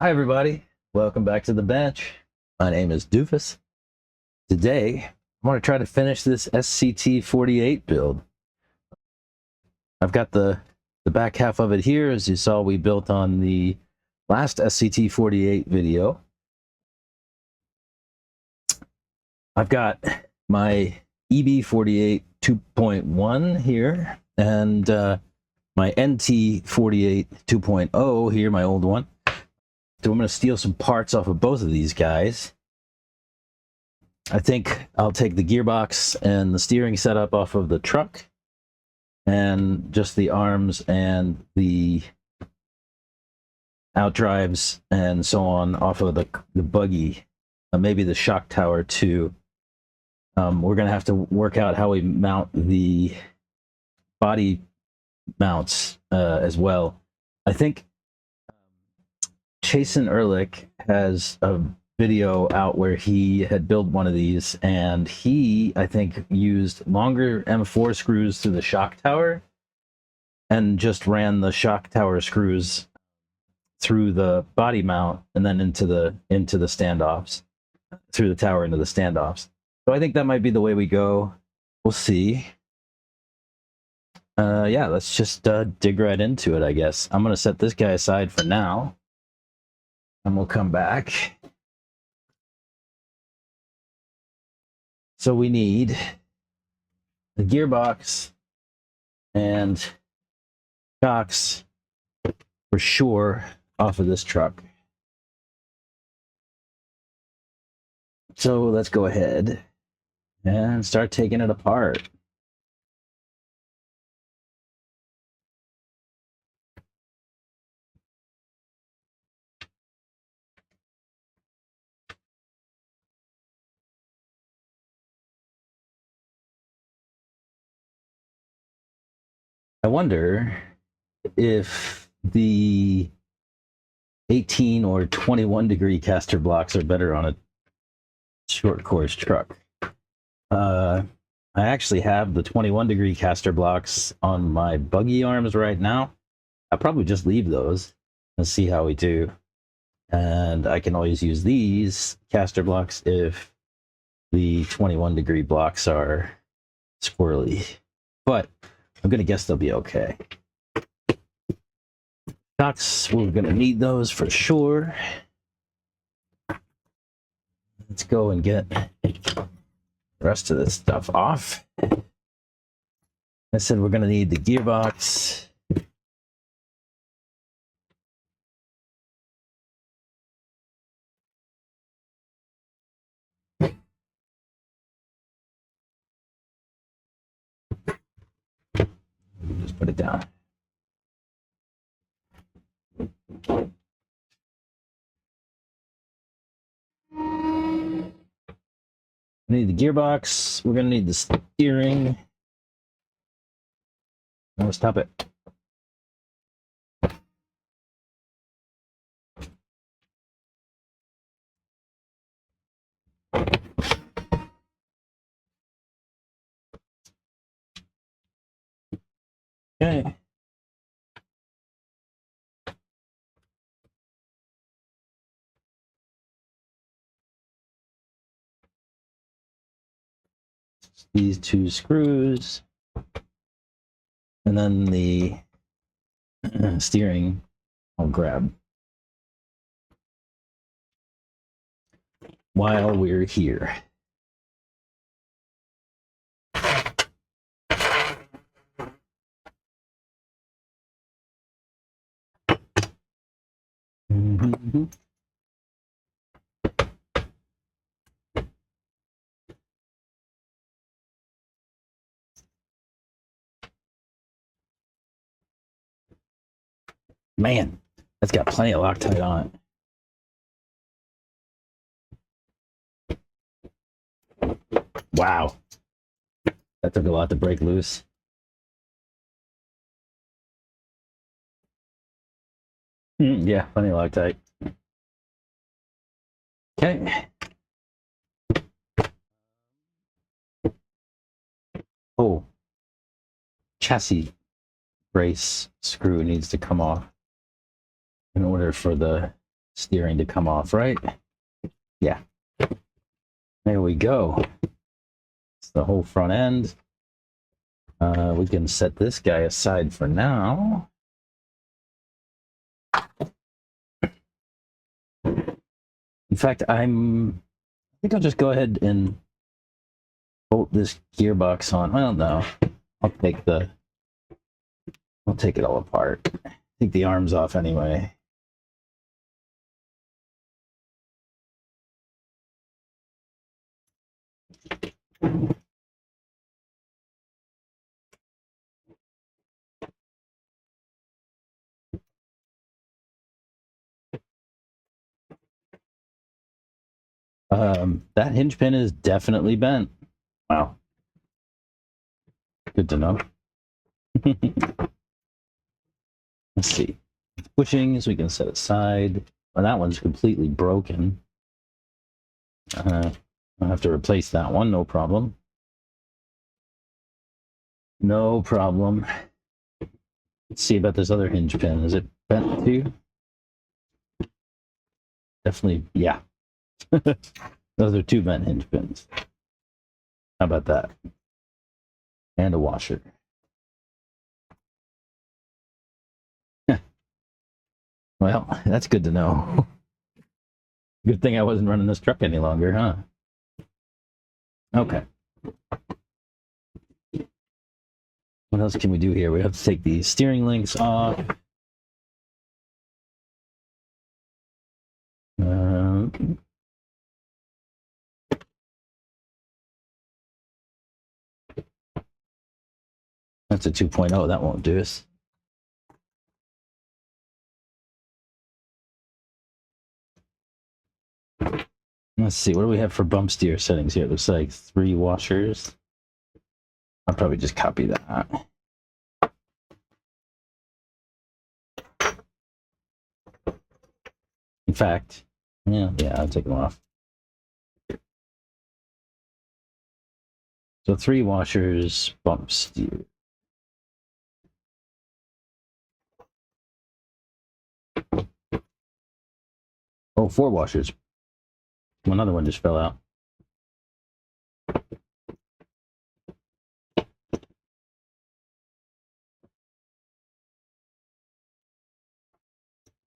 Hi everybody, welcome back to the bench. My name is Doofuss. Today, I want to try to finish this SCT48 build. I've got the back half of it here. As you saw, we built on the last SCT48 video. I've got my EB48 2.1 here, and my NT48 2.0 here, my old one. So I'm going to steal some parts off of both of these guys. I think I'll take the gearbox and the steering setup off of the truck, and just the arms and the outdrives and so on off of the buggy. Maybe the shock tower too. We're going to have to work out how we mount the body mounts as well. I think Chasen Ehrlich has a video out where he had built one of these, and he, I think, used longer M4 screws through the shock tower and just ran the shock tower screws through the body mount and then into the standoffs, through the tower into the standoffs. So I think that might be the way we go. We'll see. Yeah, let's just dig right into it, I guess. I'm going to set this guy aside for now, and we'll come back. So we need the gearbox and shocks for sure off of this truck. So let's go ahead and start taking it apart. I wonder if the 18 or 21 degree caster blocks are better on a short course truck. I actually have the 21 degree caster blocks on my buggy arms right now. I'll probably just leave those and see how we do. And I can always use these caster blocks if the 21 degree blocks are squirrely. But I'm going to guess they'll be okay. Shocks, we're going to need those for sure. Let's go and get the rest of this stuff off. I said we're going to need the gearbox. Just put it down. We need the gearbox. We're going to need the steering. Oh, stop it. Okay. These two screws. And then the steering I'll grab while we're here. Man, that's got plenty of Loctite on it. Wow. That took a lot to break loose. Yeah, plenty of Loctite. Okay. Oh, chassis brace screw needs to come off in order for the steering to come off, right? Yeah. There we go. It's the whole front end. We can set this guy aside for now. In fact, I think I'll just go ahead and bolt this gearbox on. Well, no, I'll take it all apart. Take the arms off anyway. That hinge pin is definitely bent. Wow. Good to know. Let's see. Bushings we can set aside. Well, that one's completely broken. I'll have to replace that one, no problem. No problem. Let's see about this other hinge pin. Is it bent too? Definitely, yeah. Those are 2 bent hinge pins. How about that? And a washer. Well, that's good to know. Good thing I wasn't running this truck any longer, huh? Okay. What else can we do here? We have to take the steering links off. That's a 2.0. That won't do us. Let's see. What do we have for bump steer settings here? It looks like 3 washers. I'll probably just copy that. In fact, yeah, I'll take them off. So 3 washers, bump steer. Oh, 4 washers. Another one just fell out.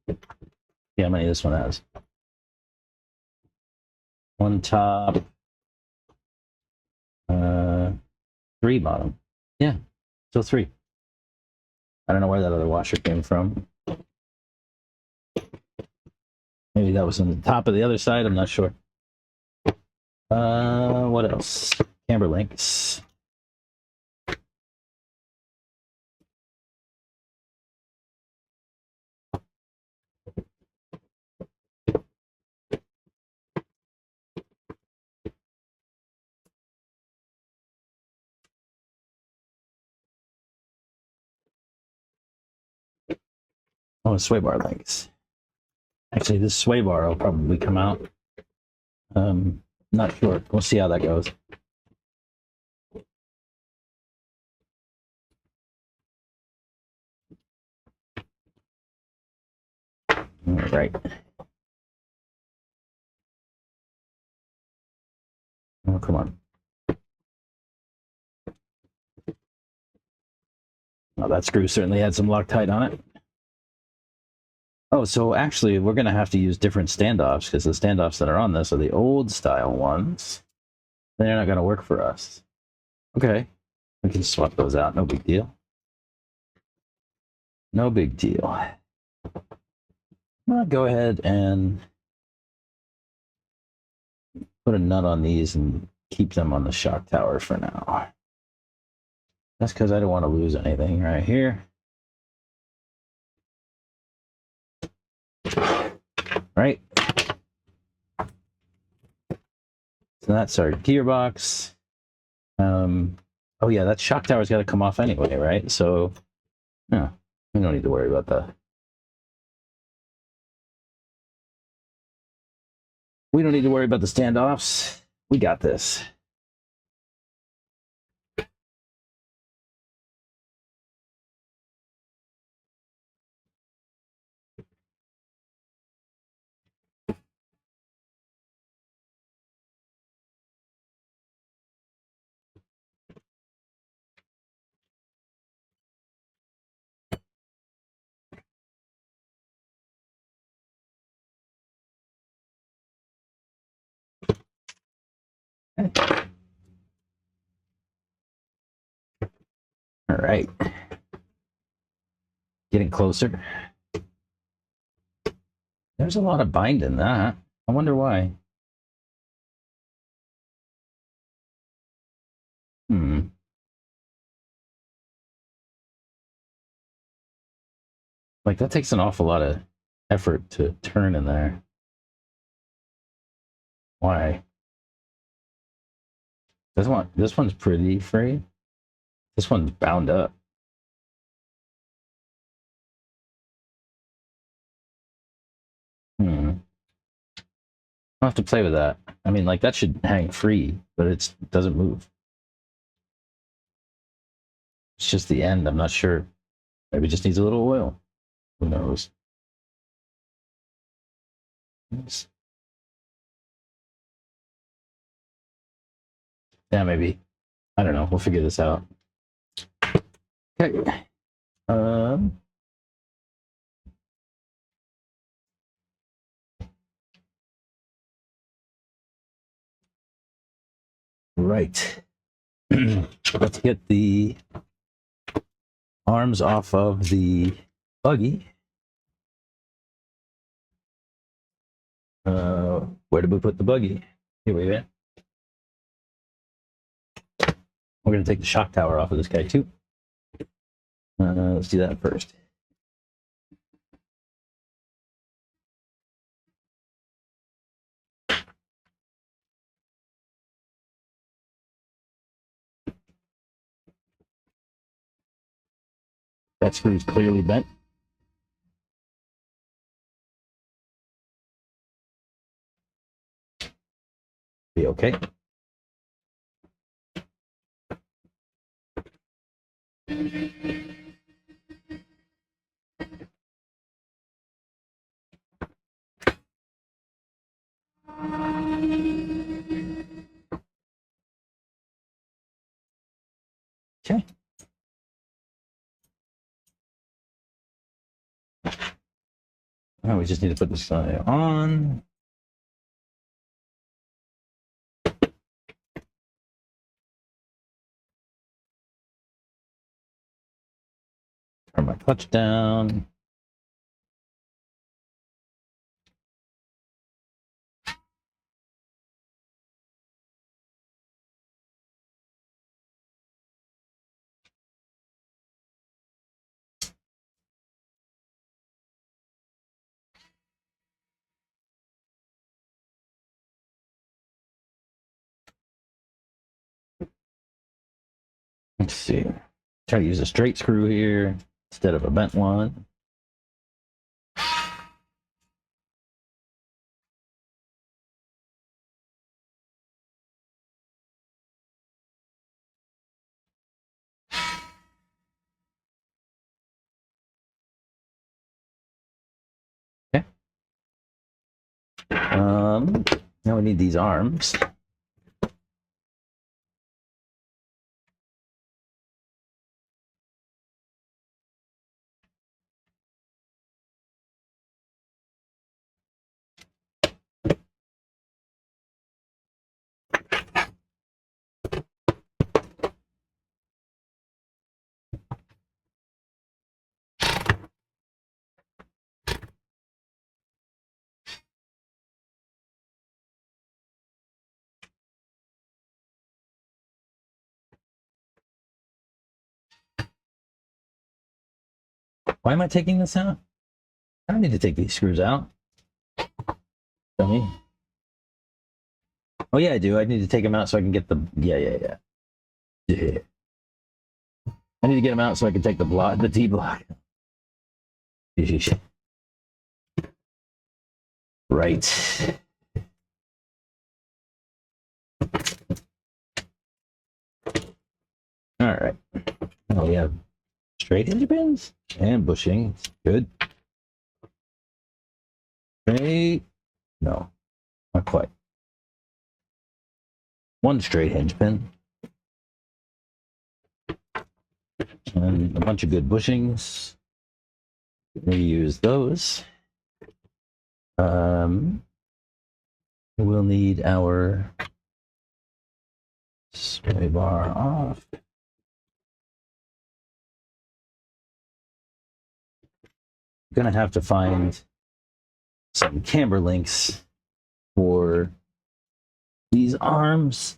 See how many this one has. 1 top, 3 bottom. Yeah, so 3. I don't know where that other washer came from. Maybe that was on the top of the other side. I'm not sure. What else? Camber links. Oh, sway bar links. Actually, this sway bar will probably come out. Not sure. We'll see how that goes. All right. Oh, come on. Oh, that screw certainly had some Loctite on it. Oh, so actually, we're going to have to use different standoffs because the standoffs that are on this are the old style ones. They're not going to work for us. Okay. We can swap those out. No big deal. No big deal. I'm going to go ahead and put a nut on these and keep them on the shock tower for now. That's because I don't want to lose anything right here. Right. So that's our gearbox. Oh yeah, that shock tower's got to come off anyway, right? So, no, we don't need to worry about that. We don't need to worry about the standoffs. We got this. All right. Getting closer. There's a lot of bind in that. I wonder why. Like, that takes an awful lot of effort to turn in there. Why? This one's pretty free. This one's bound up. I'll have to play with that. I mean, like, that should hang free, but it doesn't move. It's just the end. I'm not sure. Maybe it just needs a little oil. Who knows? Yeah, maybe. I don't know. We'll figure this out. Okay. Right. Let's get the arms off of the buggy. Where did we put the buggy? Here we go. We're going to take the shock tower off of this guy too. Let's do that first. That screw's clearly bent. Be okay. Okay. Now we just need to put this guy on. Turn my clutch down. Let's see. Try to use a straight screw here instead of a bent one. Okay. Now we need these arms. Why am I taking this out? I don't need to take these screws out. Dummy. Oh yeah, I do. I need to take them out so I can get the yeah. I need to get them out so I can take the T block. Right. All right. Now we have straight hinge pins and bushings. Good. Straight. No, not quite. One straight hinge pin. And a bunch of good bushings. We use those. We'll need our Sway bar off. I'm gonna have to find some camber links for these arms.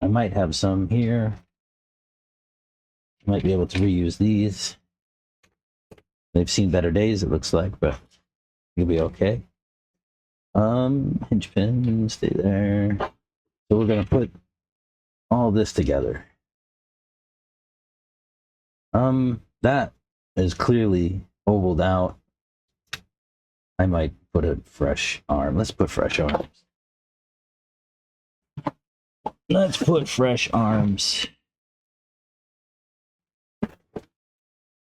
I might have some here. Might be able to reuse these. They've seen better days, it looks like, but you'll be okay. Hinge pin, stay there. So we're gonna put all this together. That is clearly ovaled out. I might put a fresh arm. Let's put fresh arms. Let's put fresh arms.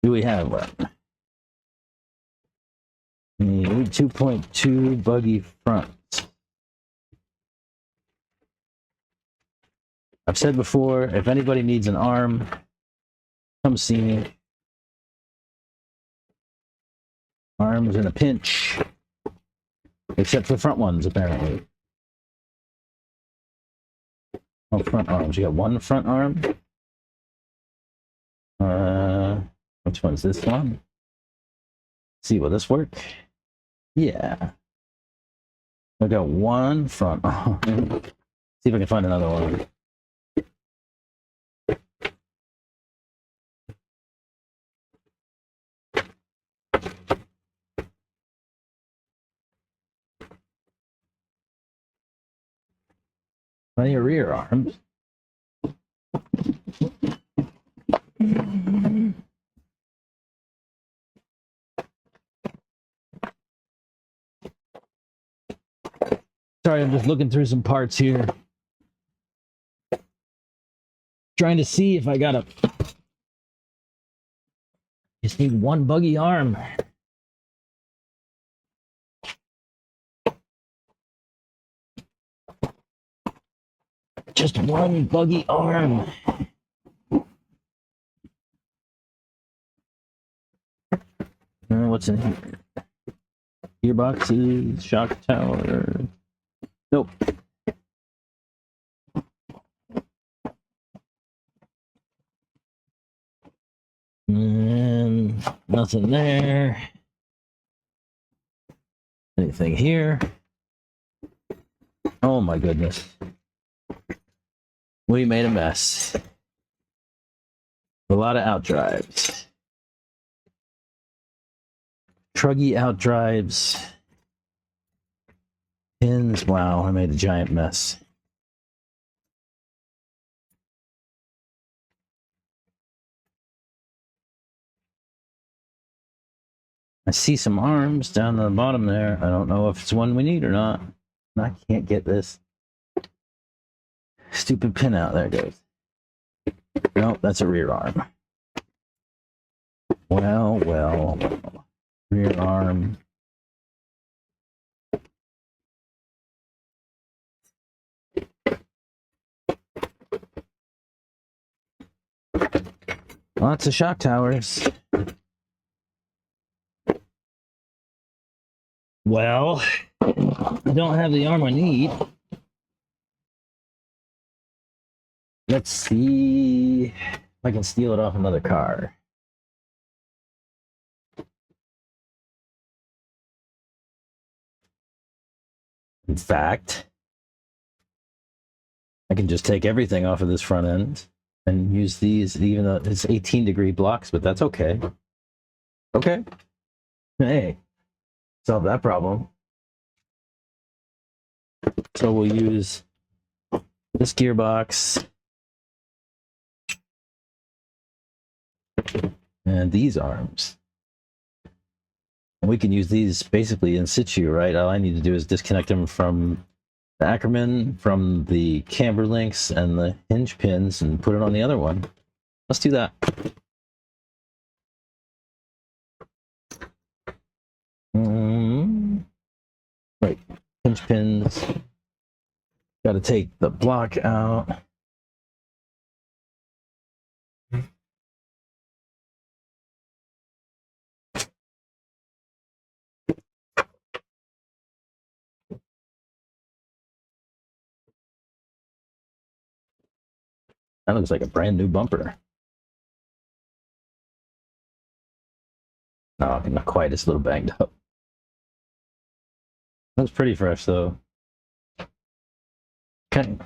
Do we have one? We need 2.2 buggy front. I've said before, if anybody needs an arm, come see me. Arms in a pinch. Except for front ones, apparently. Oh, front arms. You got one front arm? Which one's this one? See, will this work? Yeah. I got one front arm. See if I can find another one. Plenty of rear arms. Sorry, I'm just looking through some parts here. Trying to see if I got a... Just need one buggy arm. Just one buggy arm. What's in here? Gearboxes, shock tower. Nope. And nothing there. Anything here? Oh my goodness. We made a mess. A lot of outdrives. Truggy outdrives. Pins. Wow, I made a giant mess. I see some arms down the bottom there. I don't know if it's one we need or not. I can't get this stupid pin out. There it goes. Nope, that's a rear arm. Well. Rear arm. Lots of shock towers. Well, I don't have the arm I need. Let's see if I can steal it off another car. In fact, I can just take everything off of this front end and use these, even though it's 18-degree blocks, but that's okay. Okay. Hey, solve that problem. So we'll use this gearbox and these arms. And we can use these basically in situ, right? All I need to do is disconnect them from the Ackerman, from the camber links and the hinge pins, and put it on the other one. Let's do that. Right, hinge pins. Got to take the block out. That looks like a brand new bumper. No, not quite. It's a little banged up. Looks pretty fresh though. Okay.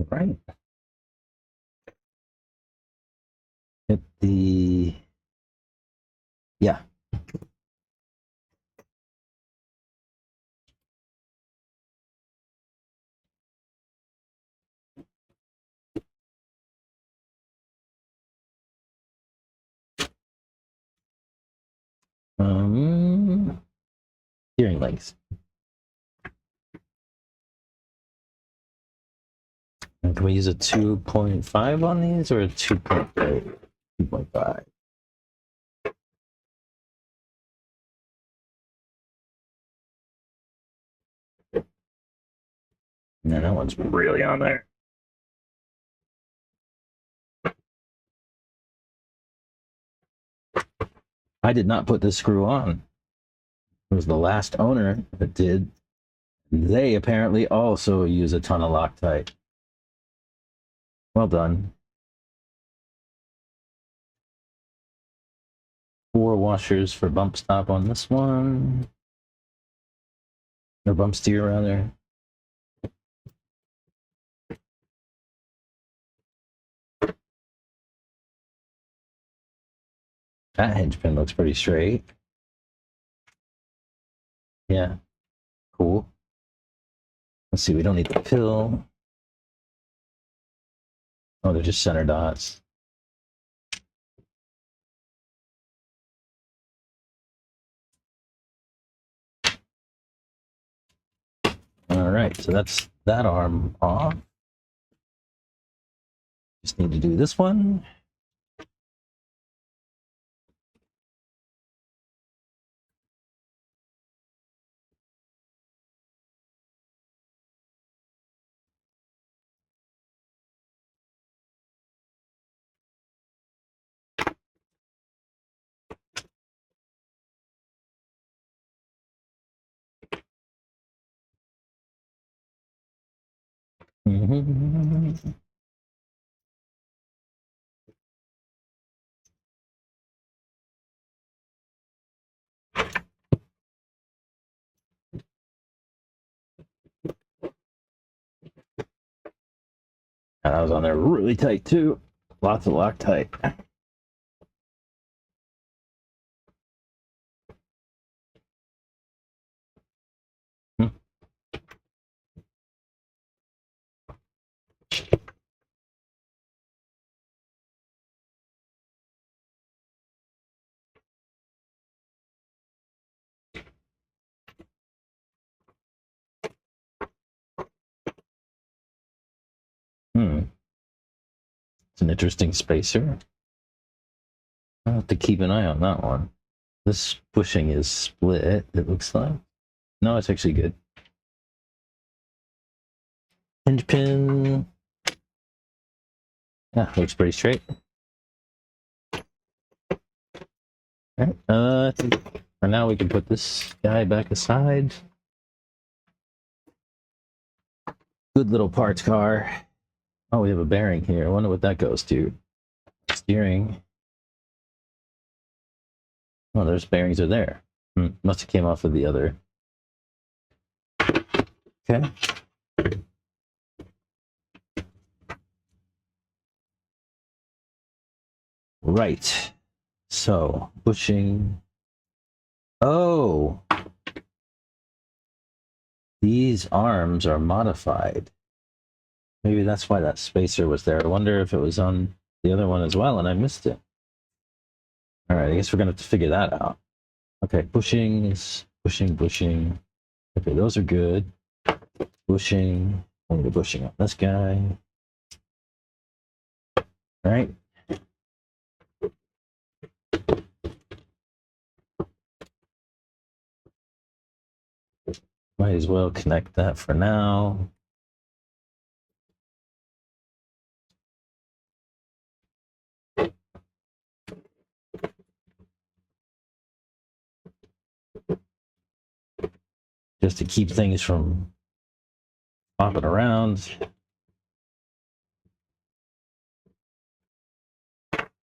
Right. Hit the, yeah. Steering legs. And can we use a 2.5 on these or a 2.5? 2.5. No, that one's really on there. I did not put this screw on. It was the last owner that did. They apparently also use a ton of Loctite. Well done. 4 washers for bump stop on this one. Or bump steer, rather. That hinge pin looks pretty straight. Yeah. Cool. Let's see, we don't need the pill. Oh, they're just center dots. All right, so that's that arm off. Just need to do this one. And I was on there really tight too. Lots of Loctite. It's an interesting spacer. I'll have to keep an eye on that one. This bushing is split, it looks like. No, it's actually good. Hinge pin. Yeah, looks pretty straight. All right, I think for now we can put this guy back aside. Good little parts car. Oh, we have a bearing here. I wonder what that goes to. Steering. Oh, those bearings are there. Must have came off of the other. Okay. Right. So, bushing. Oh. These arms are modified. Maybe that's why that spacer was there. I wonder if it was on the other one as well and I missed it. All right, I guess we're gonna have to figure that out. Okay, bushing is bushing. Okay, those are good. Bushing, only the bushing on this guy. All right. Might as well connect that for now. Just to keep things from popping around.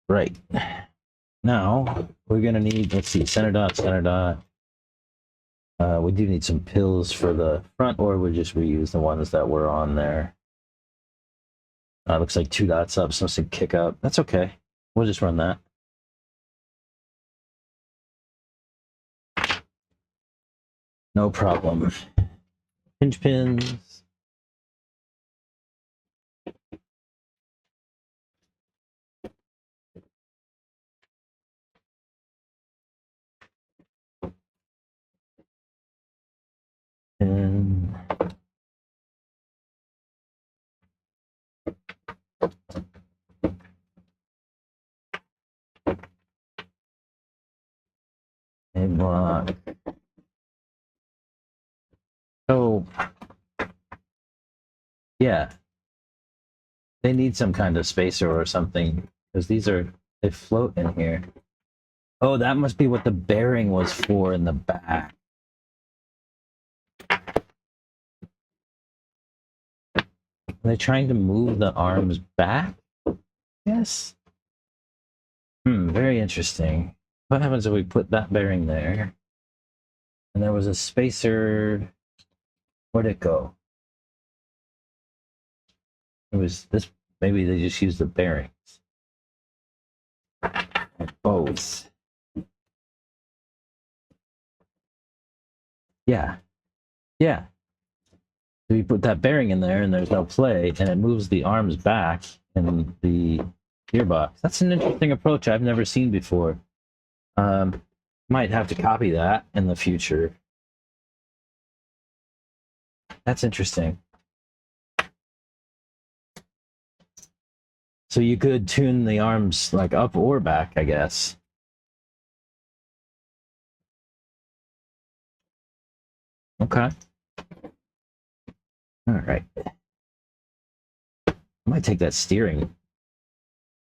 Right. Now, we're going to need, let's see, center dot. We do need some pills for the front, or we just reuse the ones that were on there. Looks like 2 dots up, so some kick up. That's okay. We'll just run that. No problem. Hinge pins. And a block. So, yeah, they need some kind of spacer or something because they float in here. Oh, that must be what the bearing was for in the back. Are they trying to move the arms back? Yes. Very interesting. What happens if we put that bearing there? And there was a spacer. Where'd it go? It was this. Maybe they just used the bearings. Both. Yeah. Yeah. So you put that bearing in there and there's no play and it moves the arms back in the gearbox. That's an interesting approach I've never seen before. Might have to copy that in the future. That's interesting. So you could tune the arms like up or back, I guess. Okay. All right. I might take that steering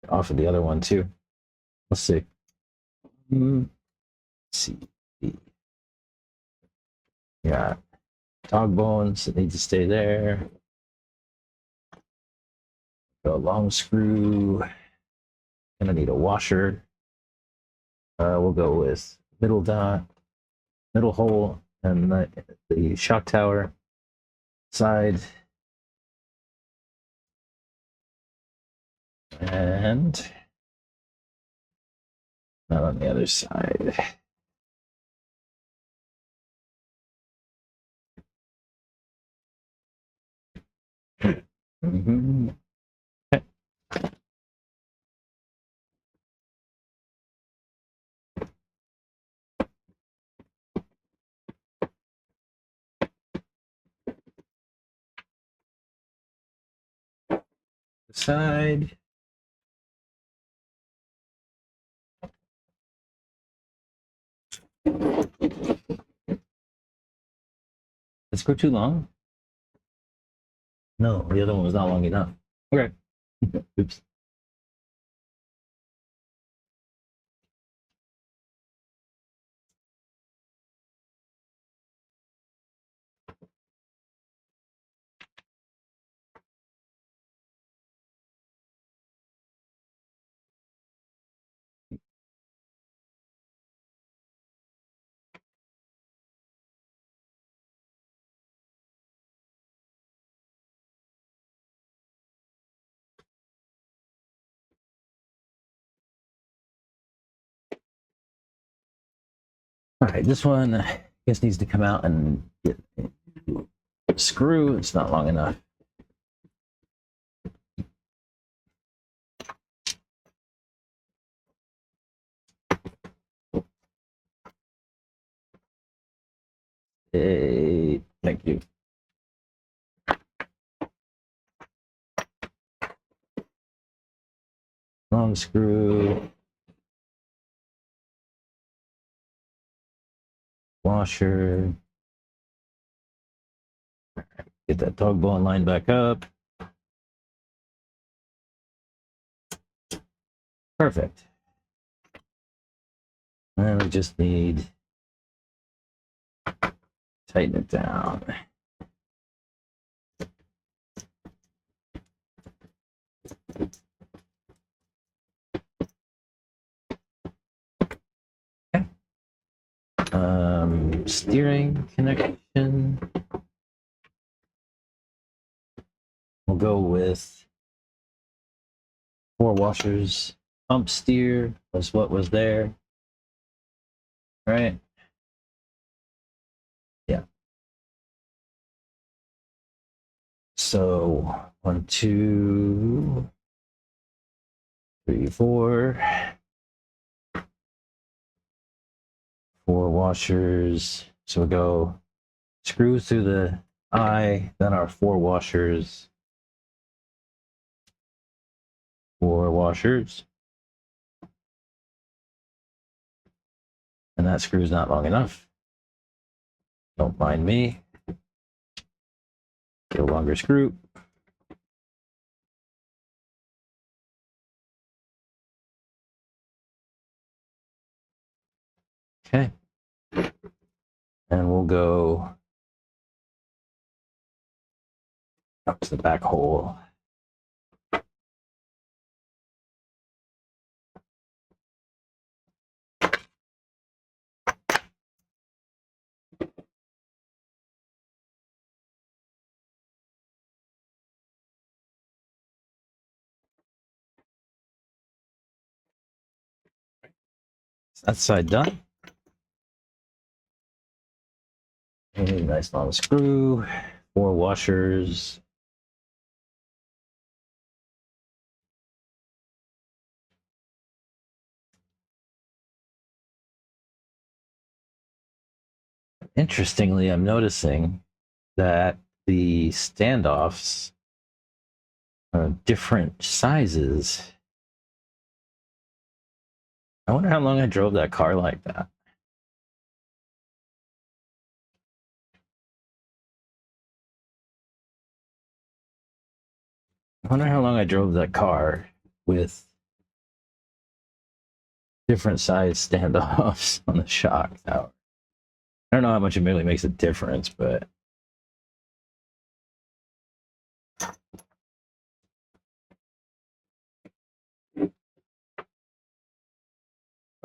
off of the other one too. Let's see. Let's see. Yeah. Dog bones that need to stay there. Got a long screw. Gonna need a washer. We'll go with middle dot, middle hole, and the shock tower side. And not on the other side. Mm-hmm. Okay. Side. Let's go too long. No, the other one was not long enough. Okay. Oops. All right, this one I guess needs to come out and get a screw. It's not long enough. Thank you. Long screw. Washer. Get that dog bone line back up. Perfect. And we just need to tighten it down. Okay. Steering connection. We'll go with 4 washers. Pump steer was what was there. Right? Yeah. So 1, 2, 3, 4. 4 washers. So we'll go screw through the eye, then our 4 washers. 4 washers. And that screw's not long enough. Don't mind me. Get a longer screw. Okay. And we'll go up to the back hole. That side done. Nice long screw, 4 washers. Interestingly, I'm noticing that the standoffs are different sizes. I wonder how long I drove that car like that. I wonder how long I drove that car with different size standoffs on the shock tower. I don't know how much it really makes a difference, but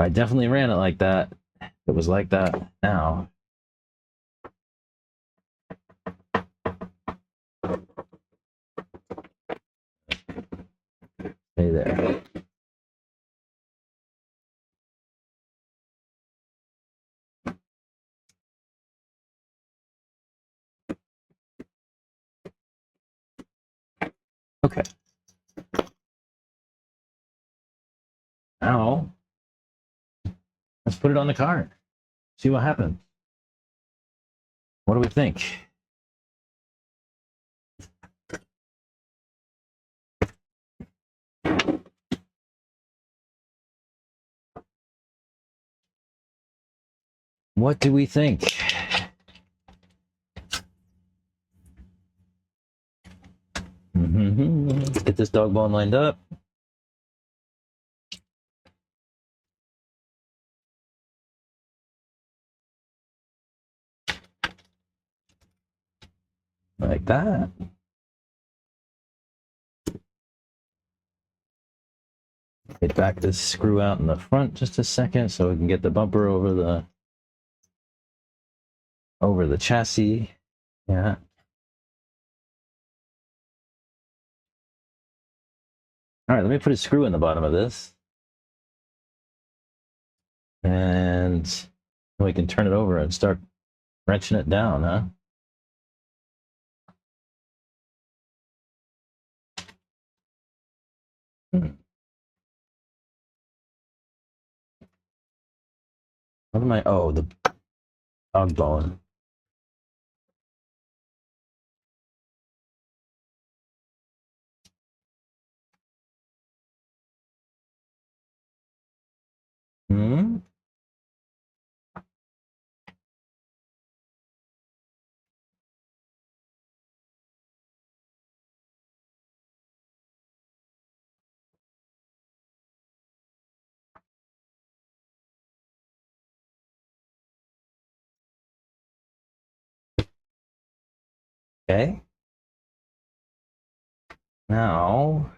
I definitely ran it like that. It was like that now. Stay there. Okay. Now, let's put it on the car. See what happens. What do we think? What do we think? Let's get this dog bone lined up. Like that. Get back this screw out in the front just a second so we can get the bumper over the chassis. Yeah. All right, let me put a screw in the bottom of this. And we can turn it over and start wrenching it down, huh? What am I? Oh, the dog bone. Hmm. Okay. Now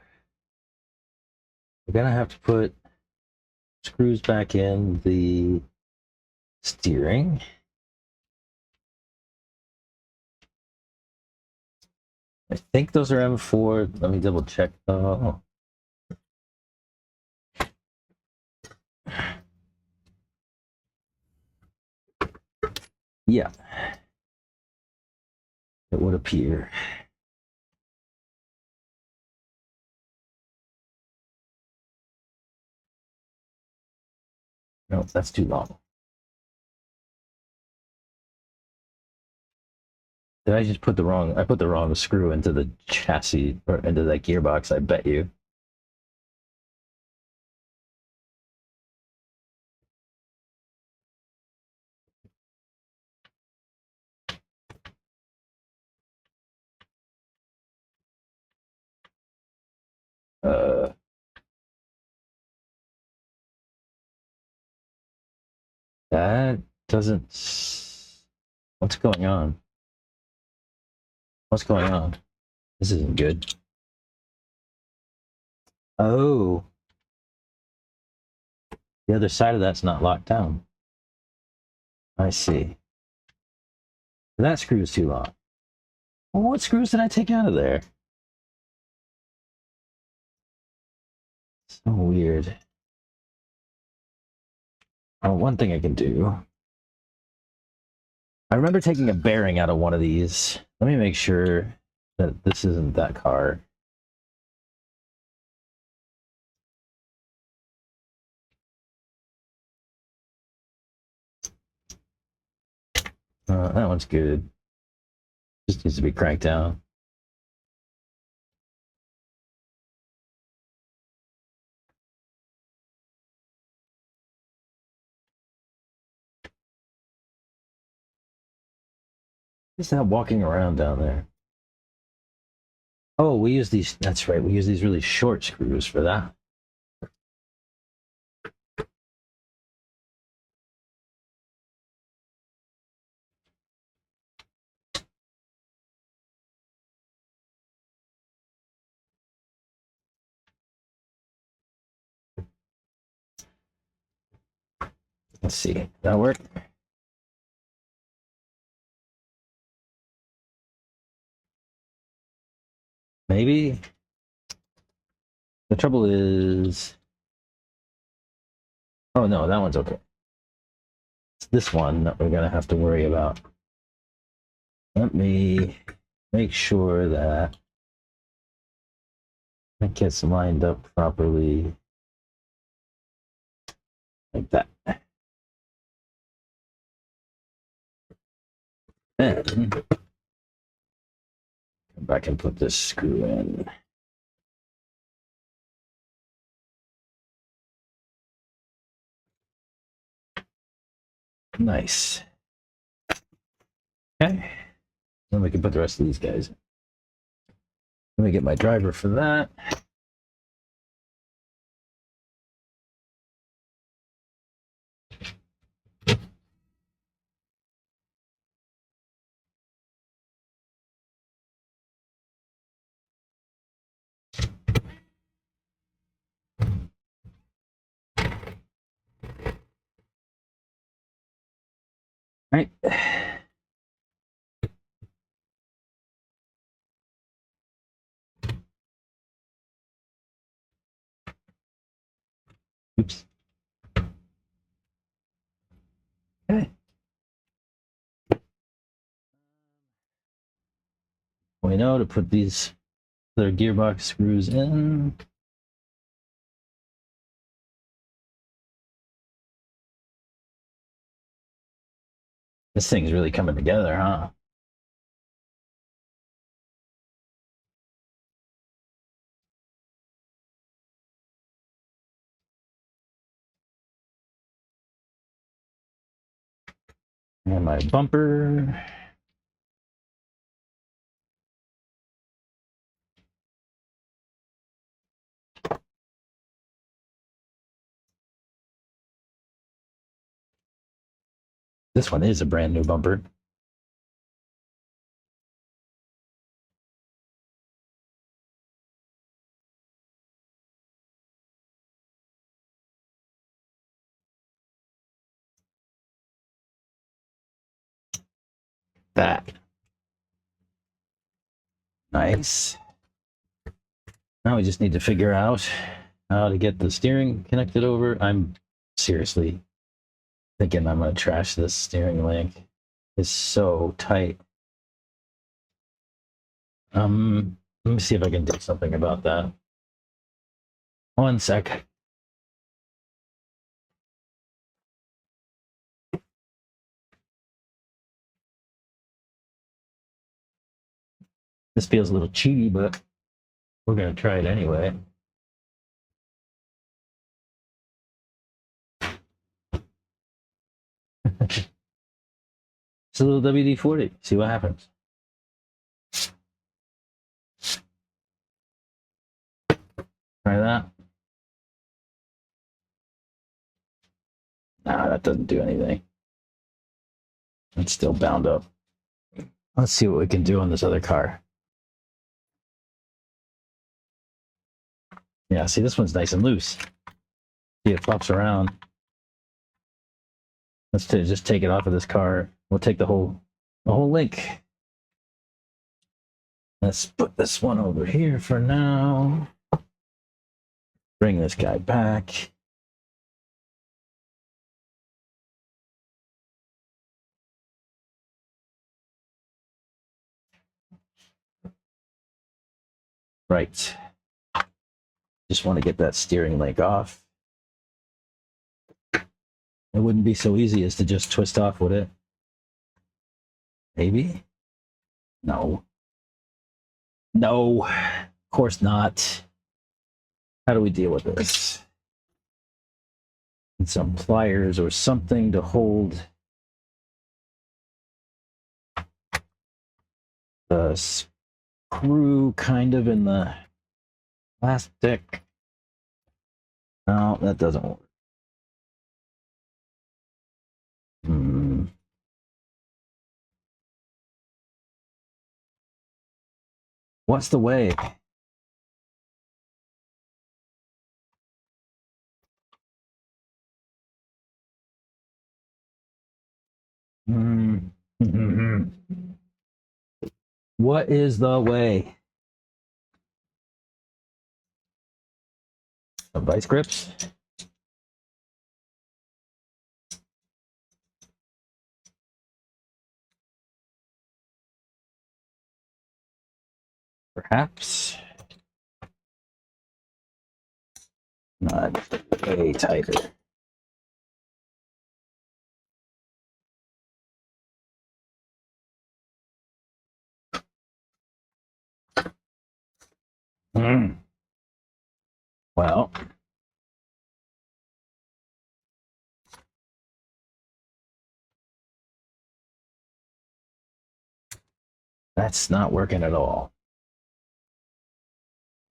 we're gonna have to put screws back in the steering. I think those are M4. Let me double check though. Yeah, it would appear. No, that's too long. Did I just put the wrong? I put the wrong screw into the chassis or into that gearbox. I bet you. Uh, that doesn't. What's going on? What's going on? This isn't good. Oh, the other side of that's not locked down. I see. That screw is too long. Well, what screws did I take out of there? So weird. Oh, one thing I can do. I remember taking a bearing out of one of these. Let me make sure that this isn't that car. That one's good. Just needs to be cranked down. Who's that walking around down there? Oh, we use these. That's right. We use these really short screws for that. Let's see. That work? Maybe. The trouble is. Oh no, that one's okay. It's this one that we're gonna have to worry about. Let me make sure that it gets lined up properly. Like that. Then come back and put this screw in. Nice. Okay. Then we can put the rest of these guys in. Let me get my driver for that. All right. Oops. Okay. We know to put these other gearbox screws in. This thing's really coming together, huh? And my bumper. This one is a brand new bumper. That. Nice. Now we just need to figure out how to get the steering connected over. I'm seriously thinking I'm going to trash this steering link. It's so tight. Let me see if I can do something about that. One sec. This feels a little cheaty, but we're going to try it anyway. It's a little WD-40. See what happens. Try that. Nah, that doesn't do anything. It's still bound up. Let's see what we can do on this other car. Yeah, see, this one's nice and loose. See, it flops around. Let's just take it off of this car. We'll take the whole link. Let's put this one over here for now. Bring this guy back. Right. Just want to get that steering link off. It wouldn't be so easy as to just twist off, would it? Maybe? No. No, of course not. How do we deal with this? Need some pliers or something to hold the screw kind of in the plastic. No, that doesn't work. What's the way? What is the way? Some vice grips? Perhaps. Not way tighter. Well, that's not working at all.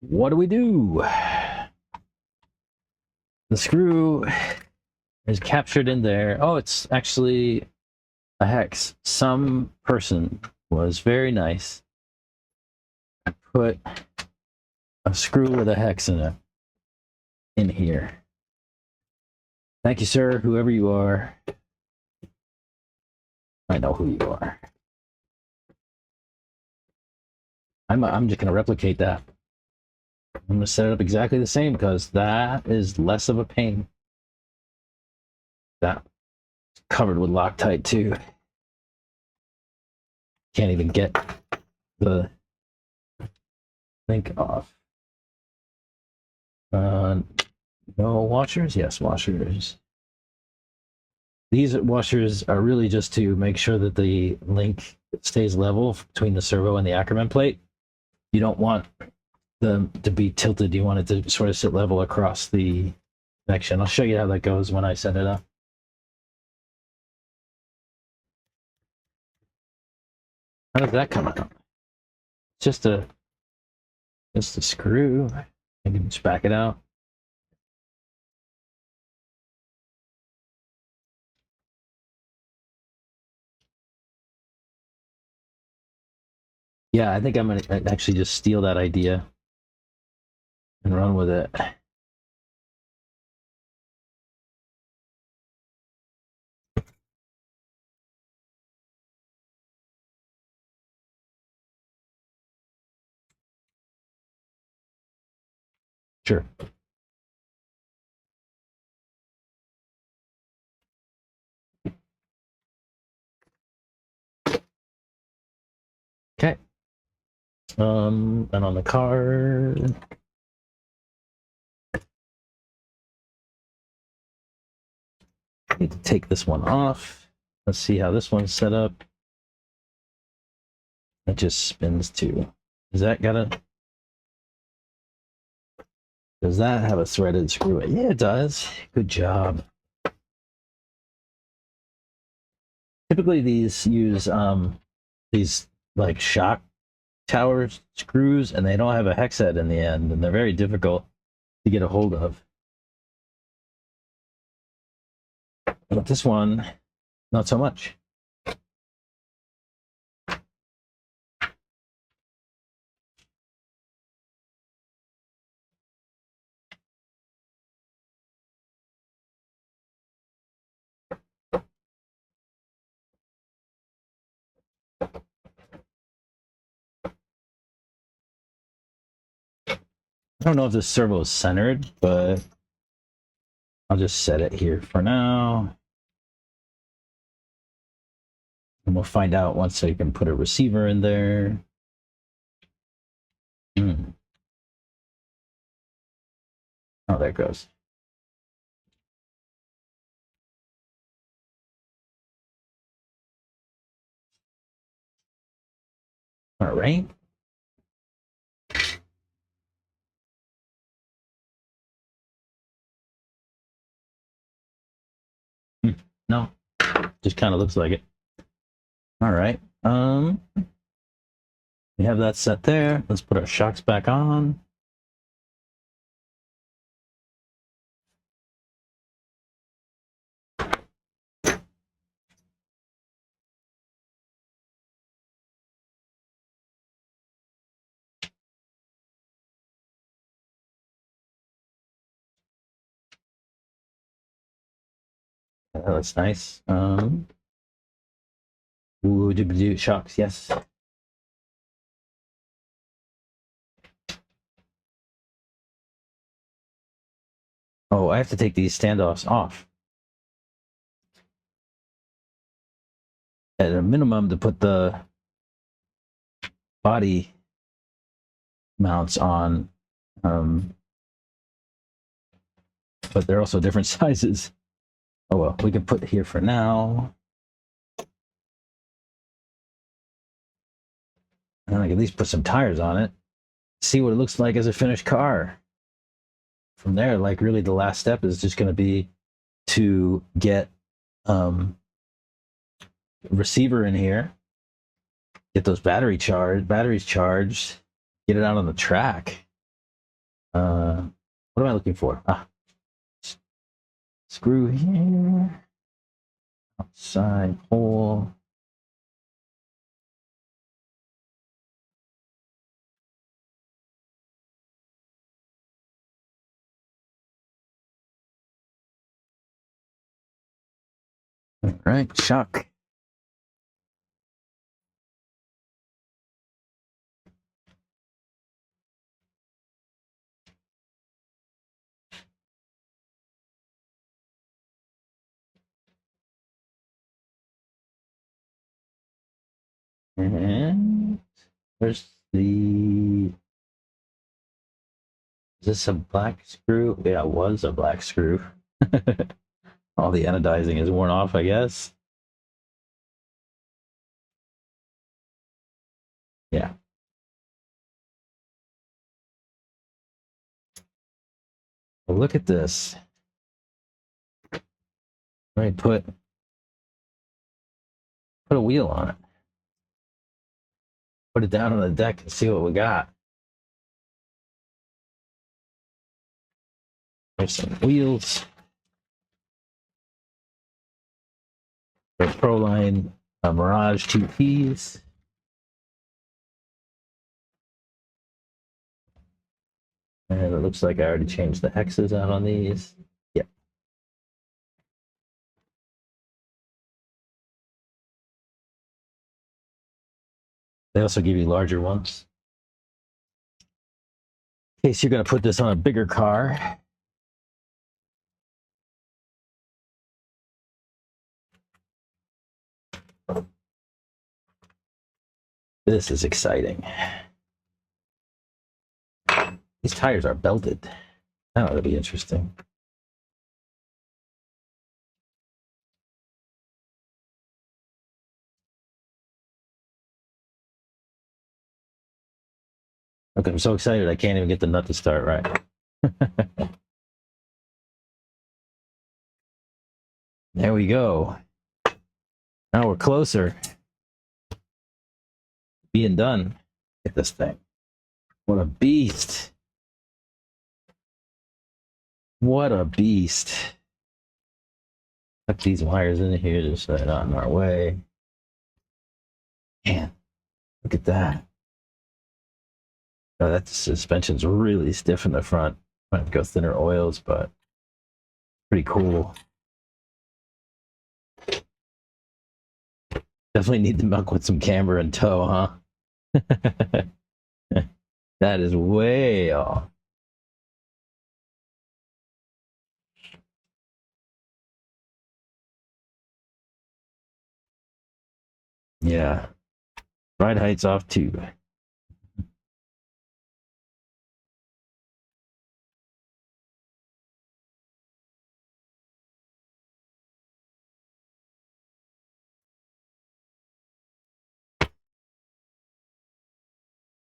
What do we do? The screw is captured in there. Oh, it's actually a hex. Some person was very nice and put a screw with a hex in it in here. Thank you, sir, whoever you are. I know who you are. I'm just going to replicate that. I'm going to set it up exactly the same because that is less of a pain. That covered with Loctite too. Can't even get the link off. No washers? Yes, washers. These washers are really just to make sure that the link stays level between the servo and the Ackerman plate. You don't want them to be tilted. You want it to sort of sit level across the connection. I'll show you how that goes when I set it up. How does that come out? Just a screw. I can just back it out. Yeah, I think I'm gonna actually just steal that idea and run with it. Sure. Okay. And on the car, I need to take this one off. Let's see how this one's set up. It just spins too. Does that does that have a threaded screw? Yeah, it does. Good job. Typically these use these like shock tower screws, and they don't have a hex head in the end, and they're very difficult to get a hold of. But this one, not so much. I don't know if this servo is centered, but I'll just set it here for now. And we'll find out once I can put a receiver in there. Oh, there it goes. All right. No, just kind of looks like it. All right. We have that set there. Let's put our shocks back on. That looks nice. Ooh, do shocks, yes. Oh, I have to take these standoffs off. At a minimum, to put the body mounts on, but they're also different sizes. Oh well, we can put it here for now. And I can at least put some tires on it. See what it looks like as a finished car. From there, like really the last step is just going to be to get receiver in here, get those batteries charged, get it out on the track. What am I looking for? Screw here, outside hole. All right, shock. And there's the... Is this a black screw? Yeah, it was a black screw. All the anodizing is worn off, I guess. Yeah. Well, look at this. Let me put a wheel on it. put it down on the deck and see what we got. There's some wheels. The Proline Mirage 2Ps. And it looks like I already changed the hexes out on these. Yep. They also give you larger ones. In case you're going to put this on a bigger car. This is exciting. These tires are belted. That ought to be interesting. Okay, I'm so excited I can't even get the nut to start right. There we go. Now we're closer. Being done. Get this thing. What a beast. What a beast. Tuck these wires in here just so they're not in our way. Man, look at that. Oh, that suspension's really stiff in the front. Might have to go thinner oils, but pretty cool. Definitely need to muck with some camber and tow, huh? That is way off. Yeah. Ride height's off too.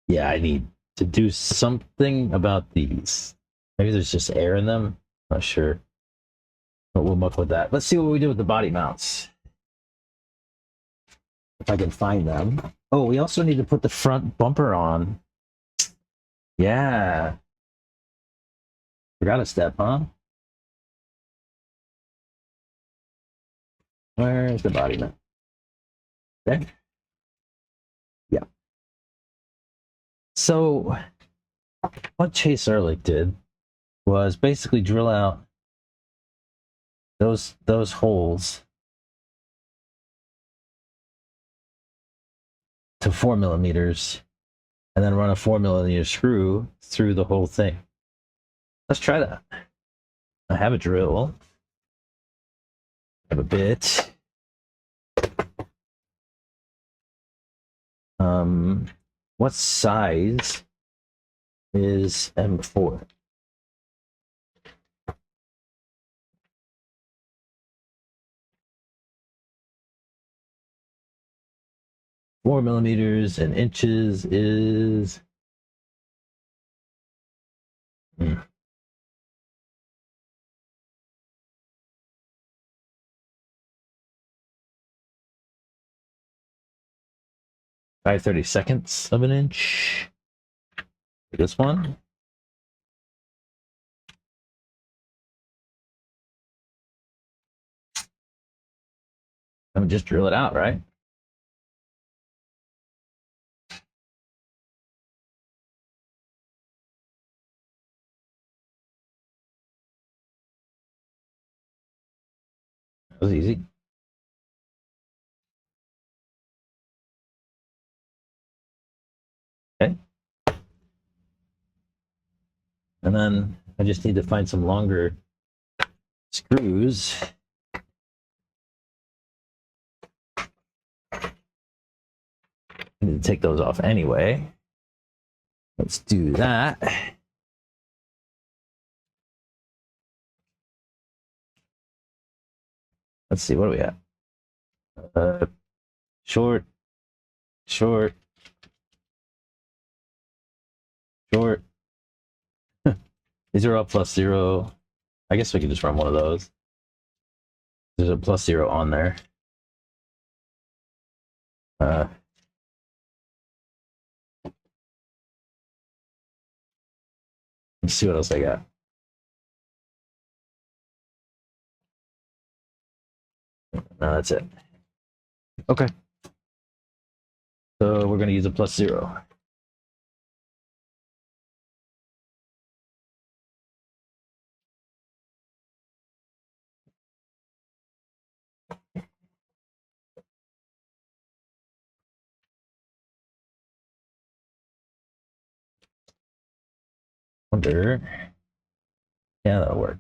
Yeah, I need to do something about these. Maybe there's just air in them. Not sure. But we'll muck with that. Let's see what we do with the body mounts. If I can find them. Oh, we also need to put the front bumper on. Yeah. Forgot a step, huh? Where's the body mount? There? Yeah. So, what Chase Ehrlich did was basically drill out those holes to 4mm and then run a 4mm screw through the whole thing. Let's try that. I have a drill. I have a bit. What size is M4? Four millimeters in inches is 5/32 of an inch. This one. I mean, just drill it out, right? That was easy. Okay. And then I just need to find some longer screws. I need to take those off anyway. Let's do that. Let's see, what do we have? Short. These are all +0. I guess we could just run one of those. There's a +0 on there. Let's see what else I got. No, that's it. Okay. So we're going to use a +0. Wonder. Yeah, that'll work.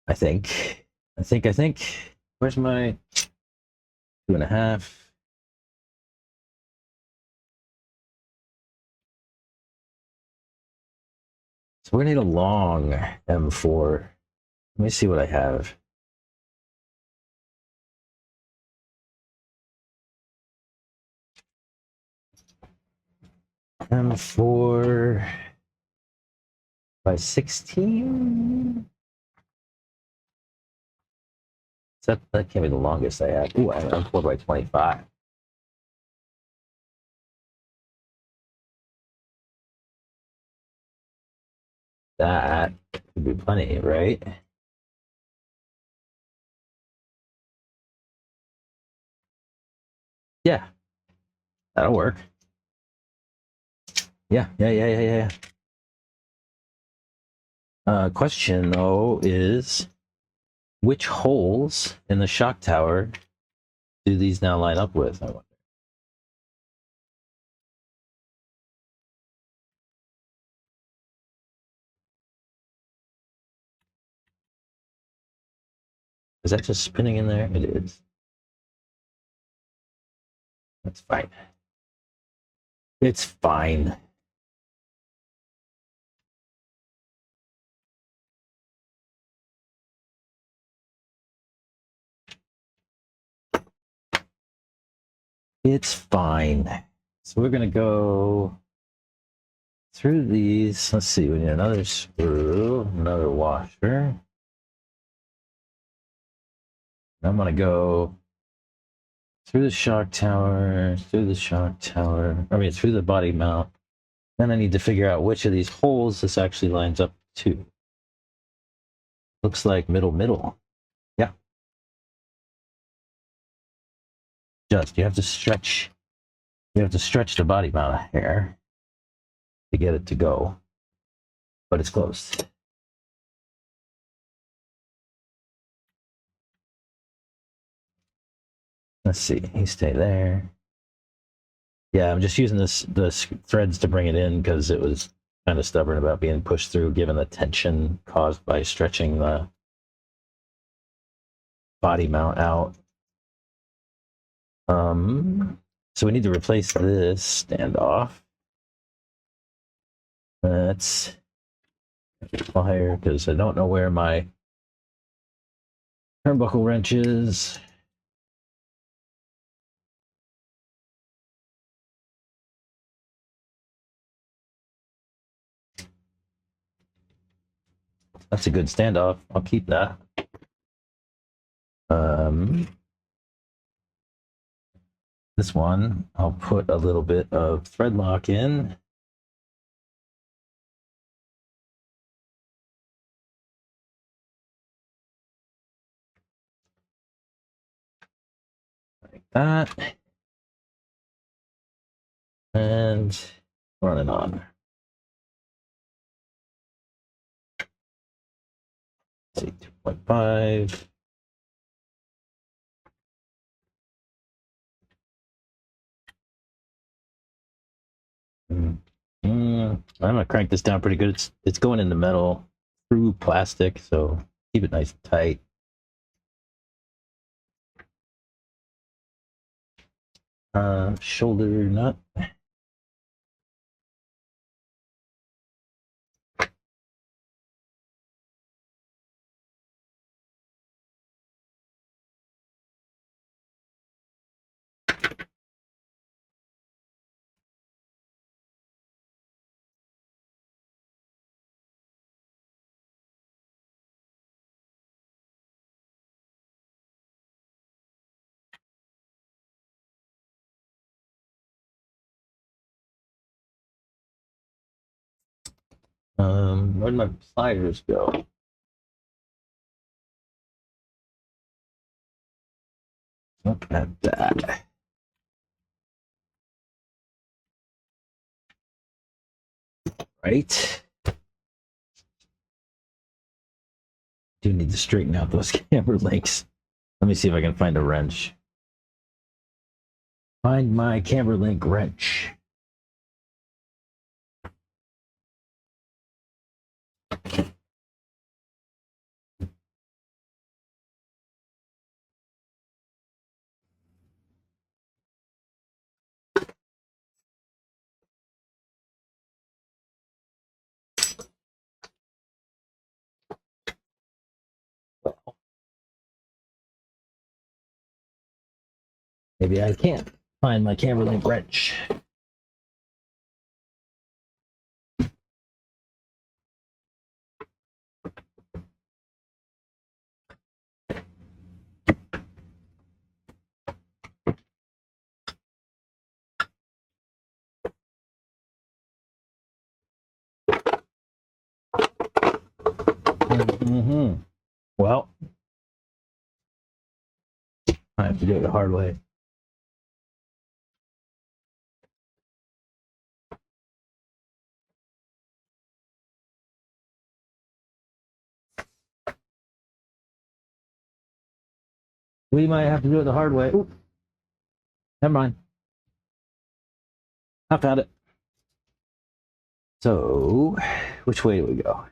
I think. Where's my 2.5? So we're gonna need a long M4. Let me see what I have. M4 by 16. That can't be the longest I have. Ooh, I have M4 by 25. That could be plenty, right? Yeah, that'll work. Yeah. Question though is, which holes in the shock tower do these now line up with? I wonder. Is that just spinning in there? It is. That's fine. It's fine. It's fine. So we're gonna go through these. Let's see, we need another screw, another washer. I'm gonna go through the shock tower, through the body mount. Then I need to figure out which of these holes this actually lines up to. Looks like middle. Yeah. You have to stretch the body mount a hair to get it to go. But it's close. Let's see, you stay there. Yeah, I'm just using the threads to bring it in because it was kind of stubborn about being pushed through given the tension caused by stretching the body mount out. So we need to replace this standoff. That's fire because I don't know where my turnbuckle wrench is. That's a good standoff. I'll keep that. This one, I'll put a little bit of thread lock in. Like that. And running on. Let's see, 2.5. I'm gonna crank this down pretty good. It's going into metal through plastic, so keep it nice and tight. Shoulder nut. Where'd my pliers go? Look at that. Right. Do need to straighten out those camber links. Let me see if I can find a wrench. Find my camber link wrench. Maybe I can't find my camber link wrench. Well, I have to do it the hard way. We might have to do it the hard way. Ooh. Never mind. I found it. So, which way do we go?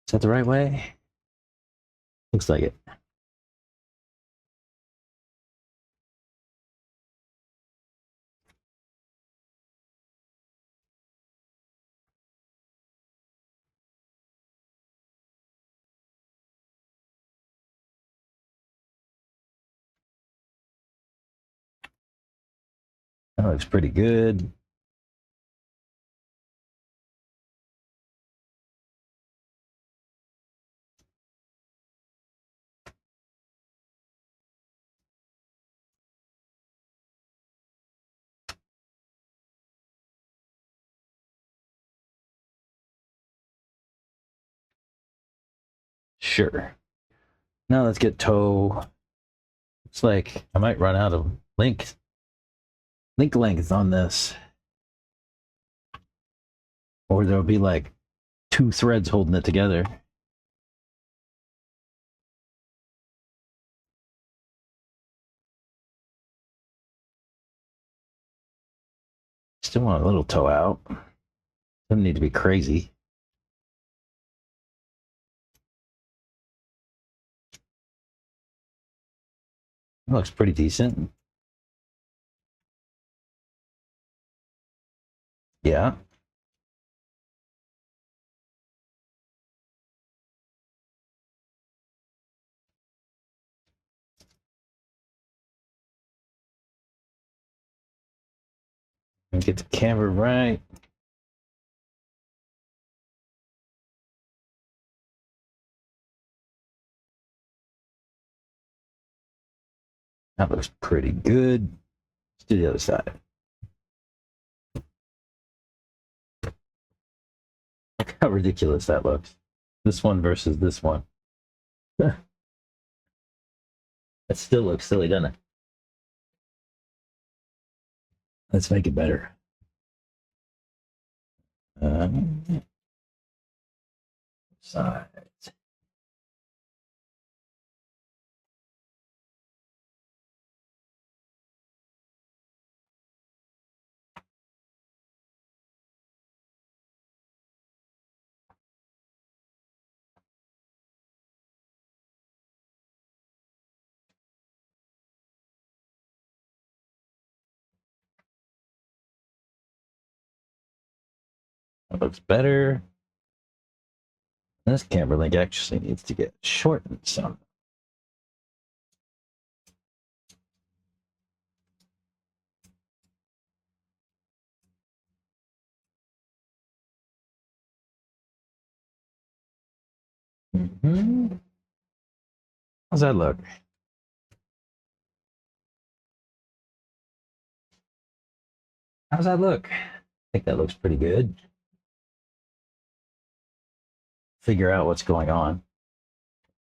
Is that the right way? Looks like it. That looks pretty good. Sure. Now let's get toe. Looks like I might run out of link length on this. Or there'll be like 2 threads holding it together. Still want a little toe out. Doesn't need to be crazy. It looks pretty decent. Yeah. And get the camera right. That looks pretty good. Let's do the other side. Look how ridiculous that looks. This one versus this one. That still looks silly, doesn't it? Let's make it better. Sides. That looks better. This camera link actually needs to get shortened some. How's that look? How's that look? I think that looks pretty good. Figure out what's going on.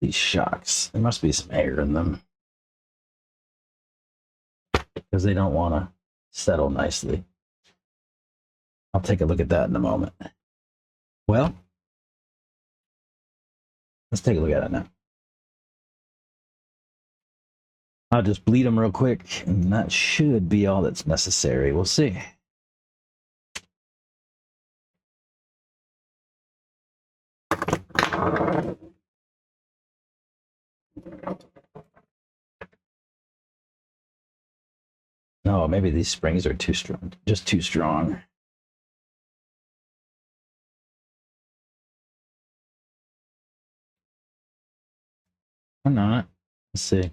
These shocks. There must be some air in them. Because they don't want to settle nicely. I'll take a look at that in a moment. Well, let's take a look at it now. I'll just bleed them real quick, and that should be all that's necessary. We'll see. No, maybe these springs are too strong. Just too strong. Or not. Let's see.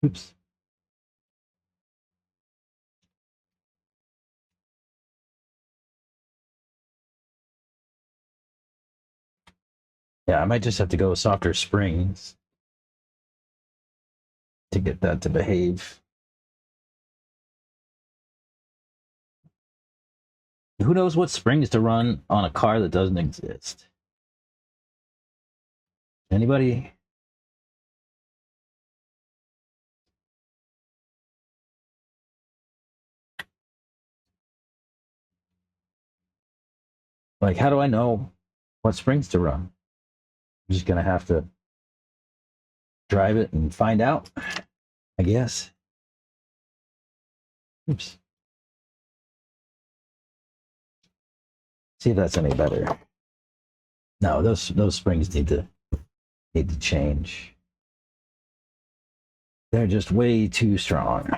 Oops. Yeah, I might just have to go with softer springs to get that to behave. Who knows what springs to run on a car that doesn't exist? Anybody? Like, how do I know what springs to run? I'm just gonna have to drive it and find out, I guess. Oops. See if that's any better. No, those springs need to change. They're just way too strong.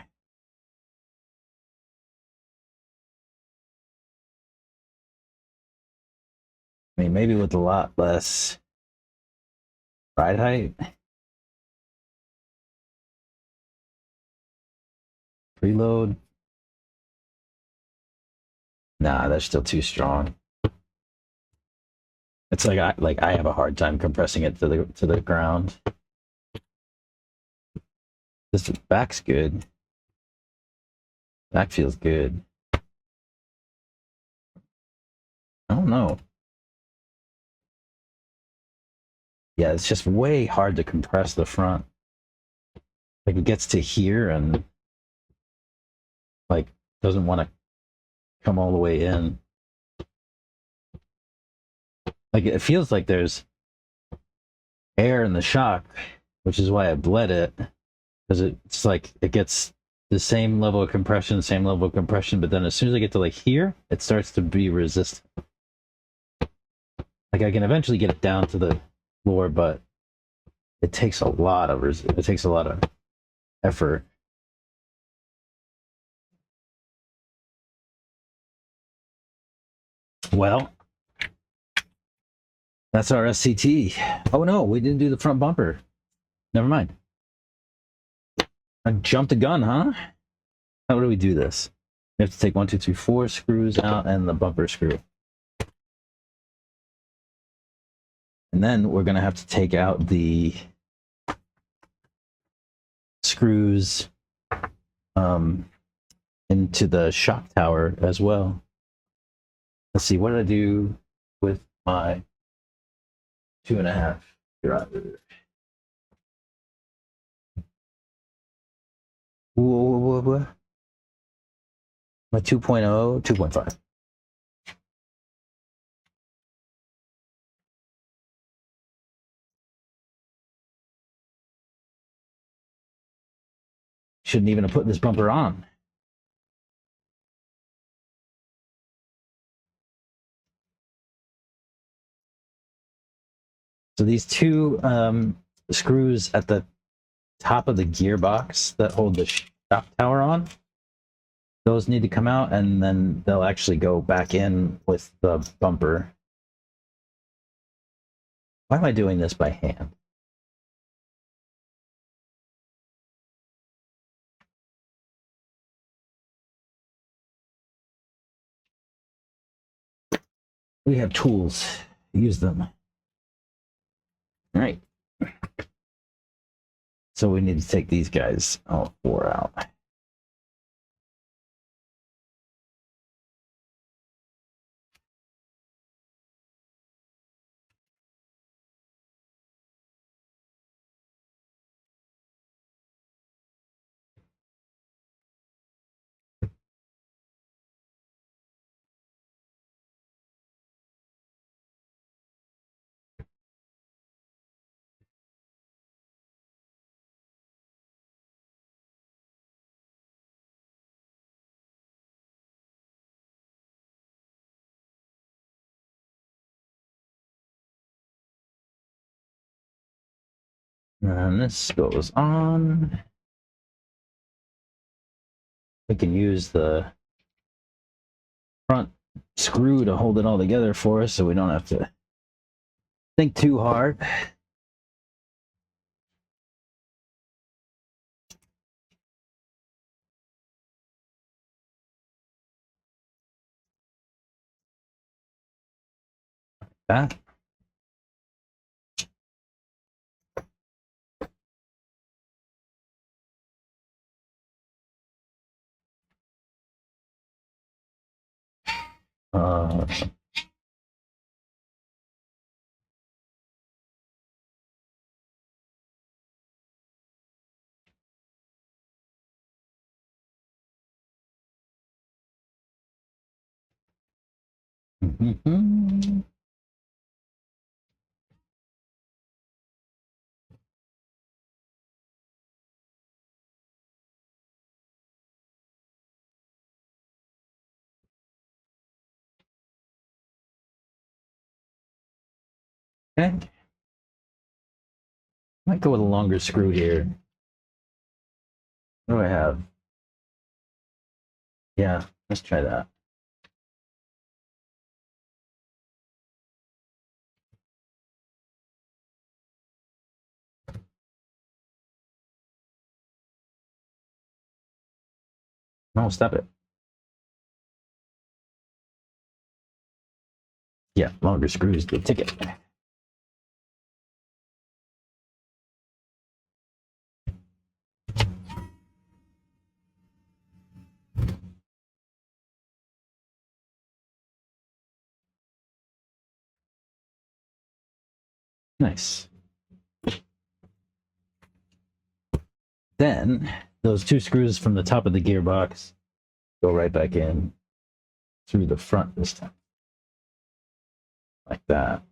I mean, maybe with a lot less ride height. Preload. Nah, they're still too strong. It's like I have a hard time compressing it to the ground. This back's good. Back feels good. I don't know. Yeah, it's just way hard to compress the front. Like it gets to here and like doesn't want to come all the way in. Like it feels like there's air in the shock, which is why I bled it, because it's like it gets the same level of compression, but then as soon as I get to like here, it starts to be resistant. Like I can eventually get it down to the floor, but it takes a lot of effort. Well, that's our SCT. Oh no, we didn't do the front bumper. Never mind. I jumped the gun, huh? How do we do this? We have to take 1, 2, 3, 4 screws out and the bumper screw. And then we're gonna have to take out the screws into the shock tower as well. Let's see, what did I do with my 2.5 driver? Whoa. My 2.0, 2.5. Shouldn't even have put this bumper on. So these two screws at the top of the gearbox that hold the shock tower on, those need to come out, and then they'll actually go back in with the bumper. Why am I doing this by hand? We have tools. Use them. All right. So we need to take these guys all four out. And this goes on. We can use the front screw to hold it all together for us so we don't have to think too hard. That. Okay. Might go with a longer screw here. What do I have? Yeah, let's try that. No, stop it. Yeah, longer screws, good ticket. Nice. Then those two screws from the top of the gearbox go right back in through the front this time. Like that.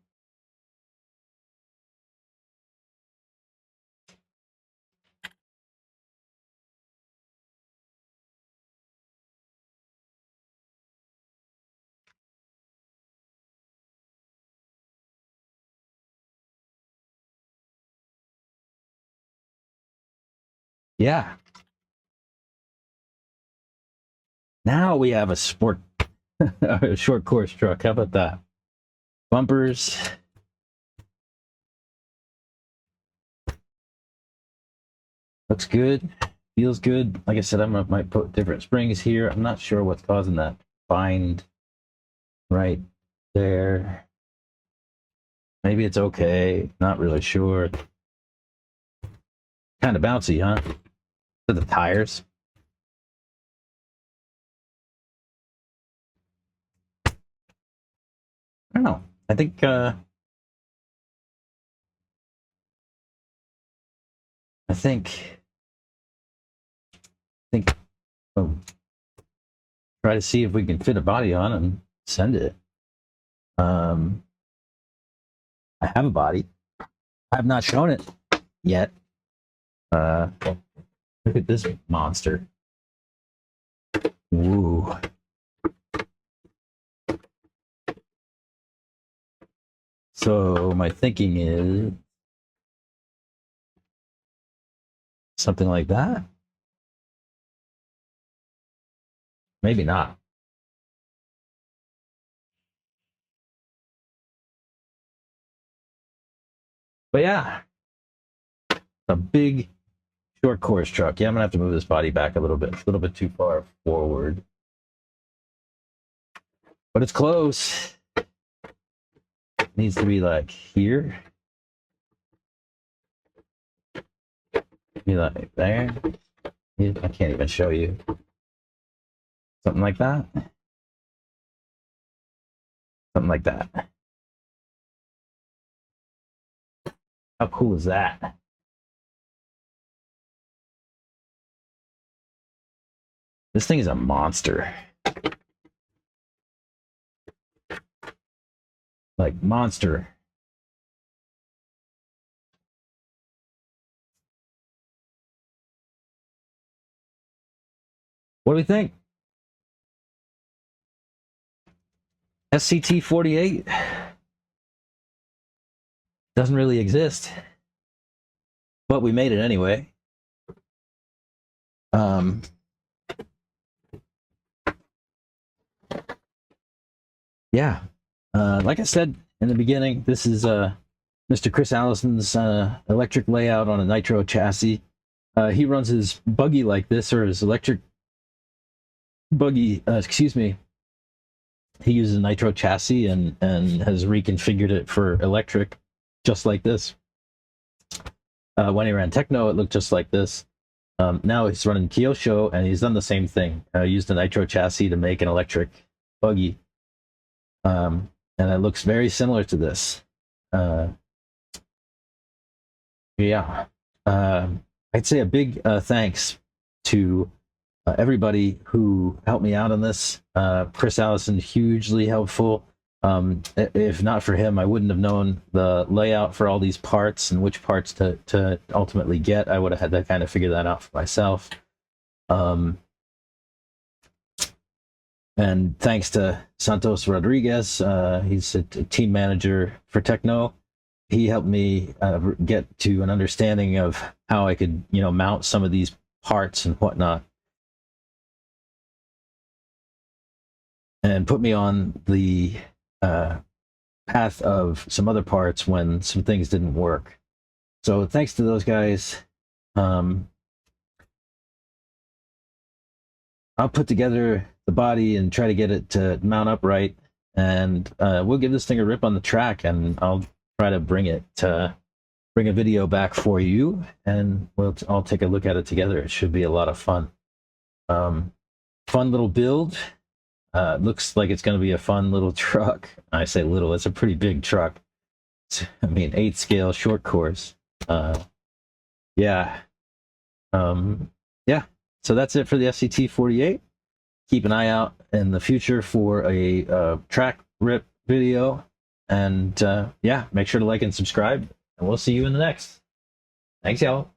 Yeah. Now we have a sport, a short course truck. How about that? Bumpers. Looks good. Feels good. Like I said, might put different springs here. I'm not sure what's causing that bind right there. Maybe it's okay. Not really sure. Kind of bouncy, huh? To the tires. I don't know. I think oh, try to see if we can fit a body on and send it. I have a body. I have not shown it yet. Look at this monster. Woo. So my thinking is something like that. Maybe not. But yeah, a big short course truck. Yeah, I'm gonna have to move this body back a little bit too far forward. But it's close. needs to be like here. Be like there. I can't even show you. Something like that. Something like that. How cool is that? This thing is a monster. Like monster. What do we think? SCT48 doesn't really exist, but we made it anyway. Yeah, like I said in the beginning, this is Mr. Chris Allison's electric layout on a nitro chassis. He runs his buggy like this, or his electric buggy, excuse me. He uses a nitro chassis and has reconfigured it for electric, just like this. When he ran Tekno, it looked just like this. Now he's running Kyosho, and he's done the same thing. Used a nitro chassis to make an electric buggy. And it looks very similar to this. Yeah. I'd say a big thanks to everybody who helped me out on this. Chris Allison, hugely helpful. If not for him, I wouldn't have known the layout for all these parts and which parts to ultimately get. I would have had to kind of figure that out for myself. And thanks to Santos Rodriguez, he's a team manager for Tekno. He helped me get to an understanding of how I could, mount some of these parts and whatnot, and put me on the path of some other parts when some things didn't work. So thanks to those guys. I'll put together the body and try to get it to mount up right, and we'll give this thing a rip on the track, and I'll try to bring a video back for you, and I'll take a look at it together. It should be a lot of fun. Fun little build. Looks like it's going to be a fun little truck. I say little, it's a pretty big truck. I mean, 8 scale short course. Yeah. Yeah. So that's it for the SCT48. Keep an eye out in the future for a track rip video. And yeah, make sure to like and subscribe. And we'll see you in the next. Thanks, y'all.